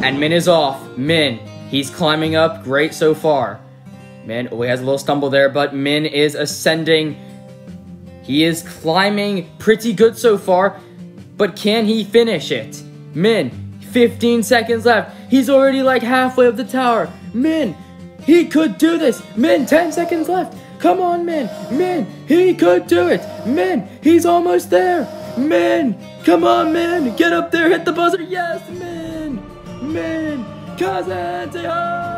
And Min is off. Min, he's climbing up. Great so far. Min, oh, he has a little stumble there, but Min is ascending. He is climbing pretty good so far, but can he finish it? Min, 15 seconds left. He's already like halfway up the tower. Min, he could do this. Min, 10 seconds left. Come on, Min. Min, he could do it. Min, he's almost there. Min, come on, Min. Get up there, hit the buzzer. Yes, Min. Min, Kanzenseiha.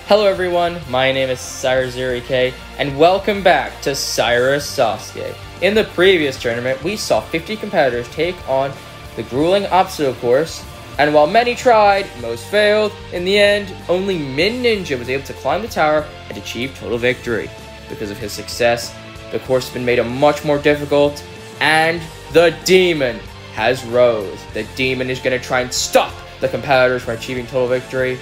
Hello everyone, my name is Cyrus Sasuke, and welcome back to Cyrus Sasuke. In the previous tournament, we saw 50 competitors take on the grueling obstacle course, and while many tried, most failed, in the end, only Min Ninja was able to climb the tower and achieve total victory. Because of his success, the course has been made much more difficult, and the demon has rose. The demon is going to try and stop the competitors from achieving total victory.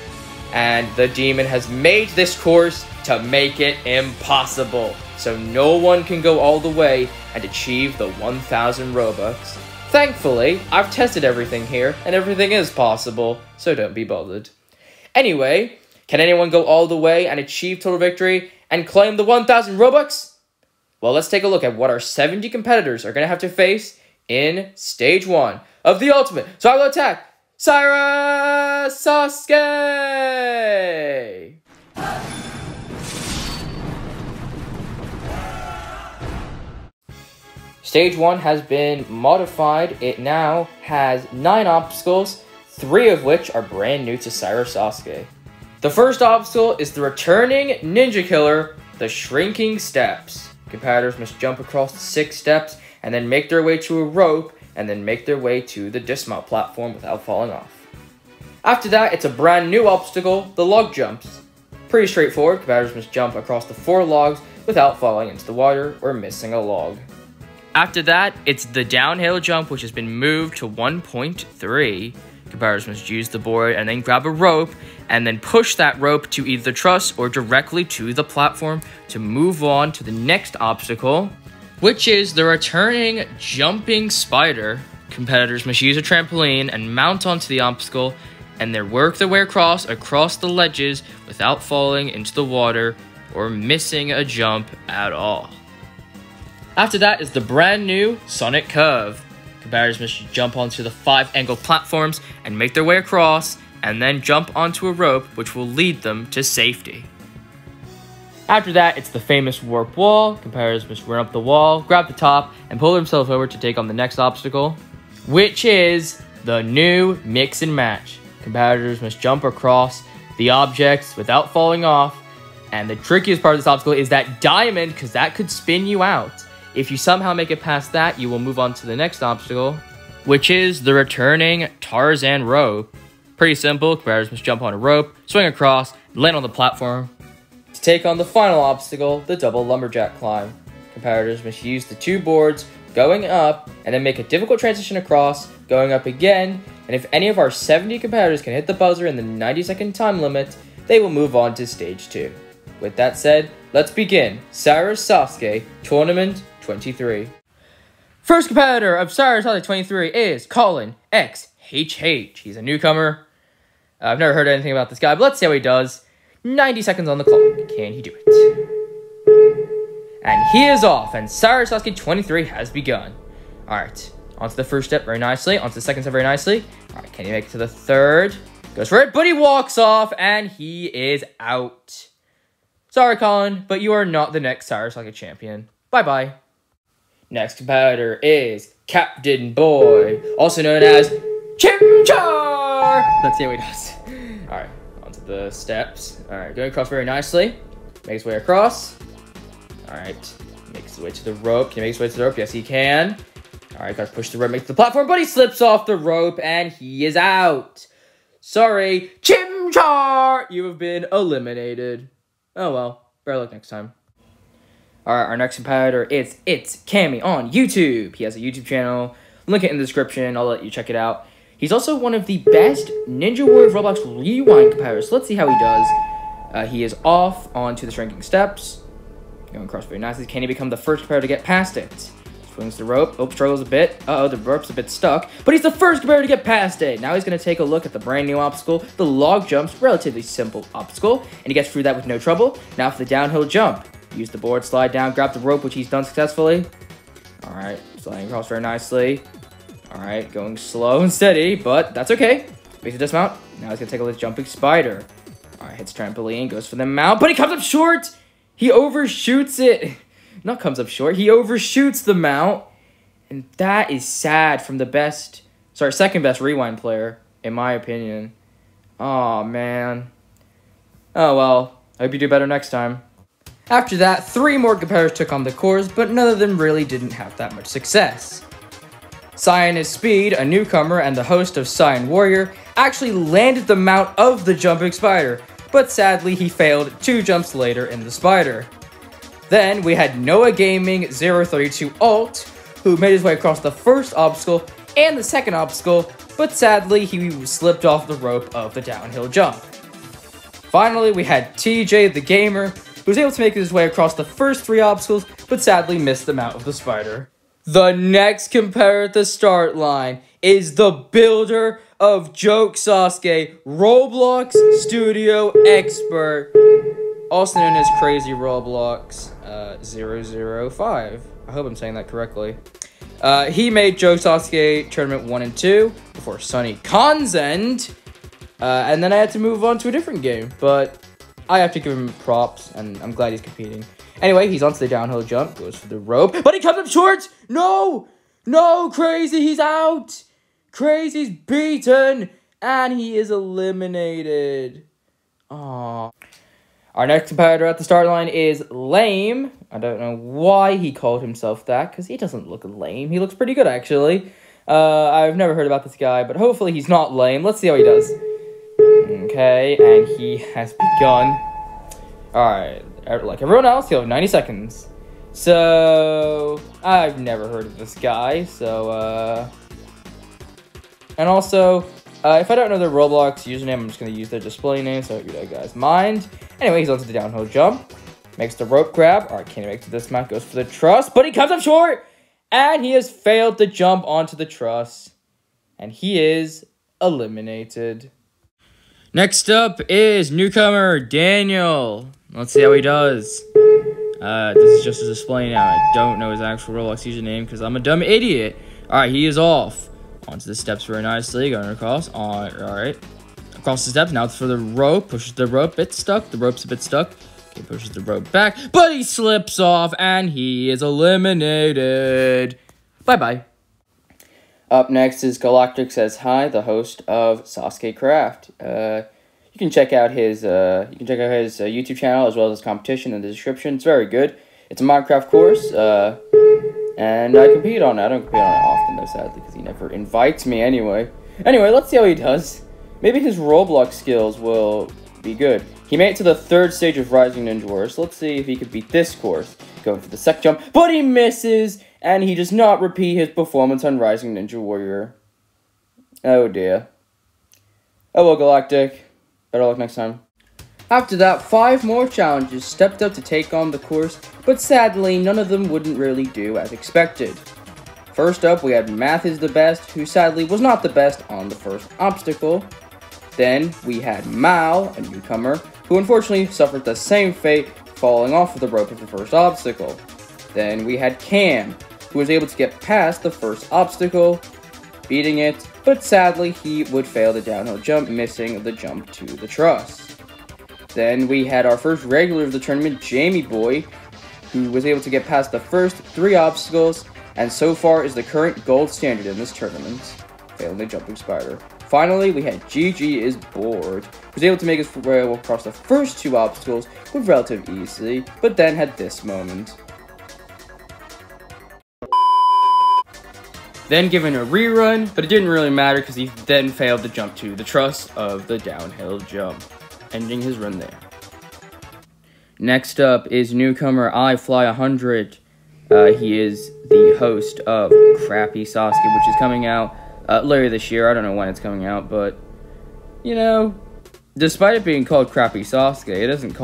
And the demon has made this course to make it impossible, so no one can go all the way and achieve the 1,000 Robux. Thankfully, I've tested everything here, and everything is possible, so don't be bothered. Anyway, can anyone go all the way and achieve total victory and claim the 1,000 Robux? Well, let's take a look at what our 70 competitors are going to have to face in Stage 1 of the Ultimate Survival Attack Cyrus Sasuke! Stage 1 has been modified. It now has 9 obstacles, 3 of which are brand new to Cyrus Sasuke. The first obstacle is the returning ninja killer, the Shrinking Steps. Competitors must jump across the 6 steps and then make their way to a rope and then make their way to the dismount platform without falling off. After that, it's a brand new obstacle, the log jumps. Pretty straightforward, competitors must jump across the 4 logs without falling into the water or missing a log. After that, it's the downhill jump, which has been moved to 1.3. Competitors must use the board and then grab a rope and then push that rope to either the truss or directly to the platform to move on to the next obstacle, which is the returning jumping spider. Competitors must use a trampoline and mount onto the obstacle and then work their way across the ledges without falling into the water or missing a jump at all. After that is the brand new Sonic Curve. Competitors must jump onto the 5 angled platforms and make their way across and then jump onto a rope which will lead them to safety. After that, it's the famous warp wall. Competitors must run up the wall, grab the top, and pull themselves over to take on the next obstacle, which is the new mix and match. Competitors must jump across the objects without falling off, and the trickiest part of this obstacle is that diamond, because that could spin you out. If you somehow make it past that, you will move on to the next obstacle, which is the returning Tarzan rope. Pretty simple. Competitors must jump on a rope, swing across, and land on the platform to take on the final obstacle, the double lumberjack climb. Competitors must use the 2 boards going up and then make a difficult transition across, going up again, and if any of our 70 competitors can hit the buzzer in the 90-second time limit, they will move on to Stage 2. With that said, let's begin Cyrus Sasuke Tournament 23. First competitor of Cyrus Sasuke 23 is Colin XHH. He's a newcomer. I've never heard anything about this guy, but let's see how he does. 90 seconds on the clock. Can he do it? And he is off, and Cyrus Sasuke 23 has begun. Alright, onto the first step very nicely, onto the second step very nicely. Alright, can he make it to the third? Goes for it, but he walks off, and he is out. Sorry, Colin, but you are not the next Cyrus Sasuke champion. Bye-bye. Next competitor is Captain Boy, also known as Chimchar! Let's see how he does. Alright, onto the steps. Alright, going across very nicely. Makes his way across. Alright, makes his way to the rope. Can he make his way to the rope? Yes, he can. Alright, gotta push the rope, make the platform, but he slips off the rope, and he is out. Sorry, Chimchar! You have been eliminated. Oh well, better luck next time. Alright, our next competitor is It's Cammy on YouTube. He has a YouTube channel. Link it in the description. I'll let you check it out. He's also one of the best Ninja Warrior Roblox Rewind competitors. So let's see how he does. He is off onto the shrinking steps. Going across very nicely. Can he become the first competitor to get past it? Swings the rope. Oh, struggles a bit. Uh-oh, the rope's a bit stuck. But he's the first competitor to get past it. Now he's going to take a look at the brand new obstacle, the log jumps. Relatively simple obstacle. And he gets through that with no trouble. Now for the downhill jump. Use the board, slide down, grab the rope, which he's done successfully. Alright, sliding across very nicely. Alright, going slow and steady, but that's okay. Makes a dismount. Now he's going to take a look at jumping spider. Alright, hits trampoline, goes for the mount, but he comes up short! He overshoots it. Not comes up short, he overshoots the mount. And that is sad from the best, second best rewind player, in my opinion. Aw, man. Oh well, I hope you do better next time. After that, 3 more competitors took on the course, but none of them really didn't have that much success. Cyan is Speed, a newcomer and the host of Cyan Warrior, actually landed the mount of the jumping spider, but sadly he failed 2 jumps later in the spider. Then we had Noah Gaming 032 Alt, who made his way across the first obstacle and the second obstacle, but sadly he slipped off the rope of the downhill jump. Finally, we had TJ the Gamer, who was able to make his way across the first 3 obstacles, but sadly missed the mount of the spider. The next competitor at the start line is the builder of Joke Sasuke, Roblox Studio Expert, also known as Crazy Roblox 005. I hope I'm saying that correctly. He made Joke Sasuke Tournament 1 and 2 before Sunny Kanzenseiha, and then I had to move on to a different game, but I have to give him props, and I'm glad he's competing. Anyway, he's onto the downhill jump, goes for the rope, but he comes up short! No! No, Crazy, he's out! Crazy's beaten, and he is eliminated. Aww. Our next competitor at the start line is Lame. I don't know why he called himself that, because he doesn't look lame. He looks pretty good, actually. I've never heard about this guy, but hopefully he's not lame. Let's see how he does. Okay, and he has begun. Alright, like everyone else, he'll have 90 seconds. So, I've never heard of this guy, so, and also, if I don't know their Roblox username, I'm just going to use their display name, so I hope you guys mind. Anyway, he's onto the downhill jump, makes the rope grab. Alright, can't make it to this mount, goes for the truss, but he comes up short! And he has failed to jump onto the truss. And he is eliminated. Next up is newcomer Daniel. Let's see how he does. This is just a display now. I don't know his actual Roblox username because I'm a dumb idiot. Alright, he is off. Onto the steps very nicely. Going across. Alright. Across the steps. Now it's for the rope. Pushes the rope. Bit stuck. The rope's a bit stuck. Okay, pushes the rope back. But he slips off and he is eliminated. Bye-bye. Up next is Galactic Says Hi, the host of Sasuke Craft. You can check out his YouTube channel as well as his competition in the description. It's very good. It's a Minecraft course, and I compete on it. I don't compete on it often though, sadly, because he never invites me anyway. Anyway, let's see how he does. Maybe his Roblox skills will be good. He made it to the 3rd stage of Rising Ninja Warrior, so let's see if he could beat this course. Going for the second jump, but he misses, and he does not repeat his performance on Rising Ninja Warrior. Oh dear. Oh well, Galactic. Better luck next time. After that, 5 more challenges stepped up to take on the course, but sadly, none of them wouldn't really do as expected. First up, we had Math is the Best, who sadly was not the best on the first obstacle. Then, we had Mao, a newcomer, who who unfortunately suffered the same fate, falling off of the rope of the first obstacle. Then we had Cam, who was able to get past the first obstacle, beating it, but sadly he would fail the downhill jump, missing the jump to the truss. Then we had our first regular of the tournament, Jamie Boy, who was able to get past the first 3 obstacles, and so far is the current gold standard in this tournament, failing the jumping spider. Finally, we had GG is bored, who was able to make his way across the first 2 obstacles with relative easily, but then had this moment. Then given a rerun, but it didn't really matter because he then failed to jump to the truss of the downhill jump, ending his run there. Next up is newcomer I Fly 100. He is the host of Crappy Sasuke, which is coming out later this year. I don't know when it's coming out, but you know, despite it being called Crappy Sasuke, it isn't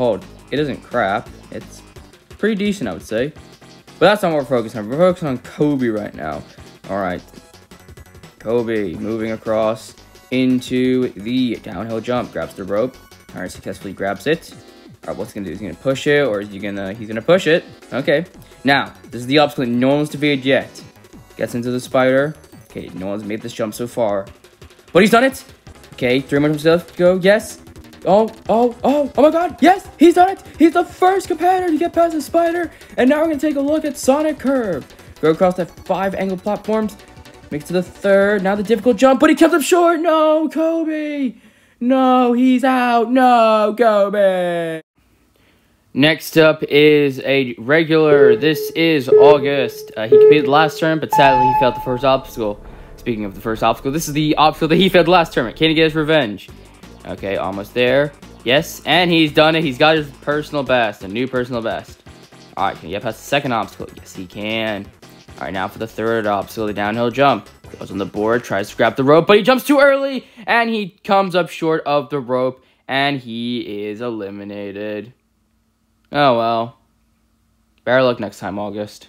crap. It's pretty decent, I would say. But that's not what we're focusing on. We're focusing on Kobe right now. Alright, Kobe moving across into the downhill jump, grabs the rope. Alright, successfully grabs it. Alright, what's he gonna do? Is he gonna push it, or is he gonna, he's gonna push it. Okay, now, this is the obstacle that no one's defeated yet. Gets into the spider. Okay, no one's made this jump so far. But he's done it! Okay, 3 more himself, go, yes! Oh my god, yes! He's done it! He's the first competitor to get past the spider! And now we're gonna take a look at Sonic Curve. Go across the 5 angle platforms. Make it to the 3rd. Now the difficult jump, but he comes up short. No, Kobe. No, he's out. No, Kobe. Next up is a regular. This is August. He competed last term, but sadly he failed the first obstacle. Speaking of the first obstacle, this is the obstacle that he failed last tournament. Can he get his revenge? Okay, almost there. Yes, and he's done it. He's got his personal best, a new personal best. All right, can he get past the second obstacle? Yes, he can. All right, now for the 3rd obstacle, the downhill jump. Goes on the board, tries to grab the rope, but he jumps too early, and he comes up short of the rope, and he is eliminated. Oh, well. Better luck next time, August.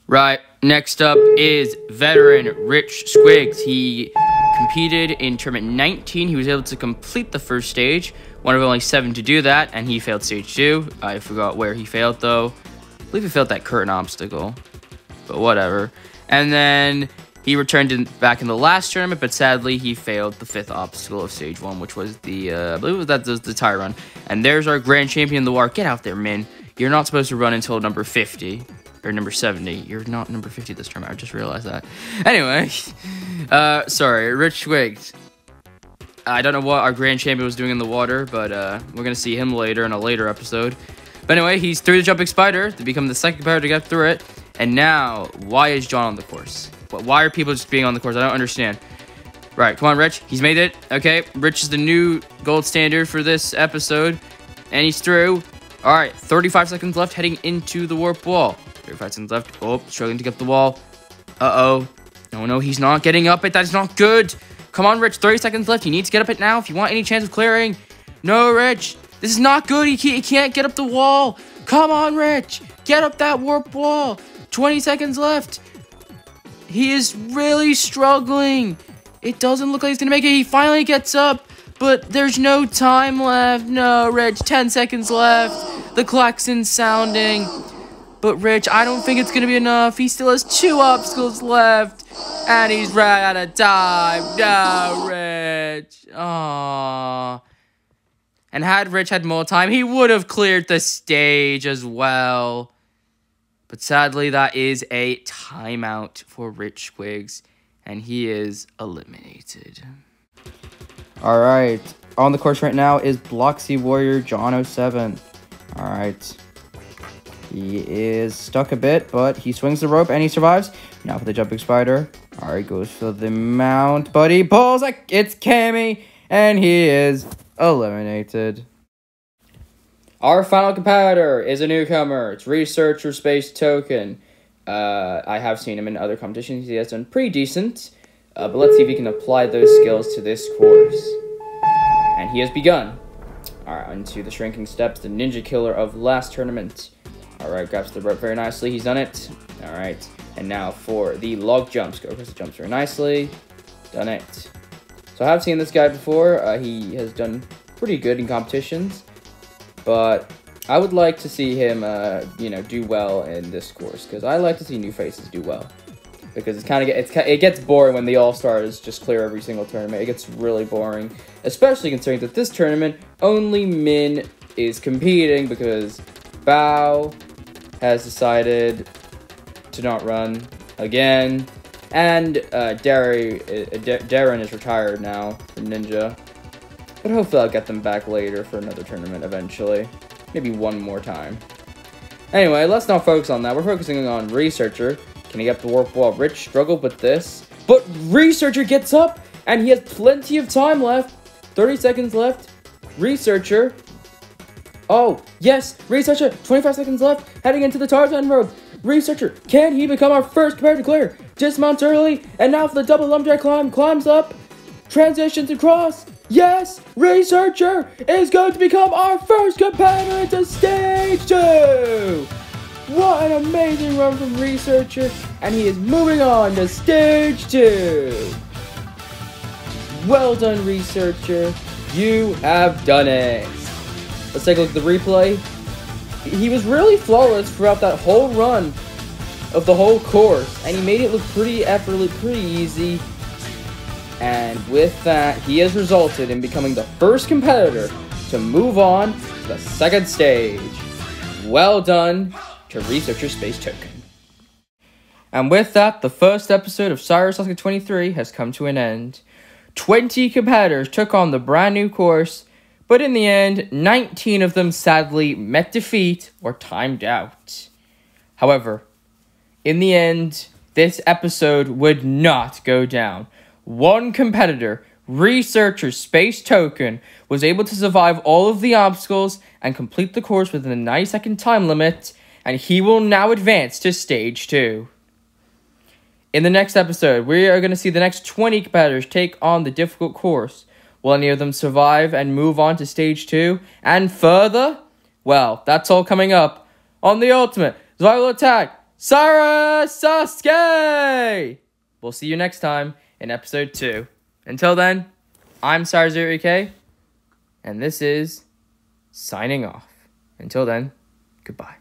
Right, next up is veteran Rich Squiggs. He competed in tournament 19. He was able to complete the first stage, one of only 7 to do that, and he failed stage 2. I forgot where he failed, though. I believe he failed that curtain obstacle. But whatever. And then he returned back in the last tournament, but sadly he failed the 5th obstacle of stage 1, which was the I believe that was the tire run. And there's our grand champion, the war. Get out there, man. You're not supposed to run until number 50 or number 70. You're not number 50 this tournament. I just realized that. Anyway, sorry, Rich Squiggs. I don't know what our grand champion was doing in the water, but we're gonna see him later in a later episode. But anyway, he's through the jumping spider to become the 2nd competitor to get through it. And now, why is John on the course? Why are people just being on the course? I don't understand. Right, come on, Rich. He's made it. Okay, Rich is the new gold standard for this episode. And he's through. All right, 35 seconds left heading into the warp wall. 35 seconds left. Oh, struggling to get the wall. Uh-oh. No, he's not getting up it. That is not good. Come on, Rich. 30 seconds left. You need to get up it now if you want any chance of clearing. No, Rich. This is not good. He can't get up the wall. Come on, Rich. Get up that warp wall. 20 seconds left. He is really struggling. It doesn't look like he's going to make it. He finally gets up, but there's no time left. No, Rich, 10 seconds left. The klaxon's sounding. But Rich, I don't think it's going to be enough. He still has 2 obstacles left, and he's right out of time. No, Rich. Aww. And had Rich had more time, he would have cleared the stage as well. But sadly, that is a timeout for Rich Squiggs, and he is eliminated. All right, on the course right now is Bloxy Warrior John 07. All right, he is stuck a bit, but he swings the rope and he survives. Now for the jumping spider. All right, goes for the mount, but he pulls. It's Cammy, and he is eliminated. Our final competitor is a newcomer. It's Researcher Space Token. I have seen him in other competitions. He has done pretty decent. But let's see if he can apply those skills to this course. And he has begun. Alright, onto the shrinking steps, the ninja killer of last tournament. Alright, grabs the rope very nicely. He's done it. Alright, and now for the log jumps. Go across the jumps very nicely. Done it. So I have seen this guy before. He has done pretty good in competitions. but I would like to see him, do well in this course, because I like to see new faces do well. Because it gets boring when the All-Stars just clear every single tournament. It gets really boring, especially considering that this tournament, only Min is competing because Bao has decided to not run again, and Darren is retired now from Ninja. But hopefully I'll get them back later for another tournament eventually. Maybe one more time. Anyway, let's not focus on that. We're focusing on Researcher. Can he get the warp wall? Rich struggled with this. But Researcher gets up, and he has plenty of time left. 30 seconds left. Researcher. Oh, yes, Researcher. 25 seconds left, heading into the Tarzan road. Researcher, can he become our first competitor to clear? Dismounts early, and now for the double lumberjack climb. Climbs up, transitions across. Yes, Researcher is going to become our first competitor to stage 2. What an amazing run from Researcher, and he is moving on to stage 2. Well done, Researcher. You have done it. Let's take a look at the replay. He was really flawless throughout that whole run of the whole course, and he made it look pretty effortless, pretty easy. And with that, he has resulted in becoming the first competitor to move on to the second stage. Well done to Researcher Space Token. And with that, the first episode of Cyrus Sasuke 23 has come to an end. 20 competitors took on the brand new course, but in the end, 19 of them sadly met defeat or timed out. However, in the end, this episode would not go down. One competitor, Researcher Space Token, was able to survive all of the obstacles and complete the course within a 90-second time limit, and he will now advance to Stage 2. In the next episode, we are going to see the next 20 competitors take on the difficult course. Will any of them survive and move on to Stage 2 and further? Well, that's all coming up on the Ultimate Survival Attack, Cyrus Sasuke! We'll see you next time in Episode 2. Until then, I'm Cyrus0ek, and this is signing off. Until then, goodbye.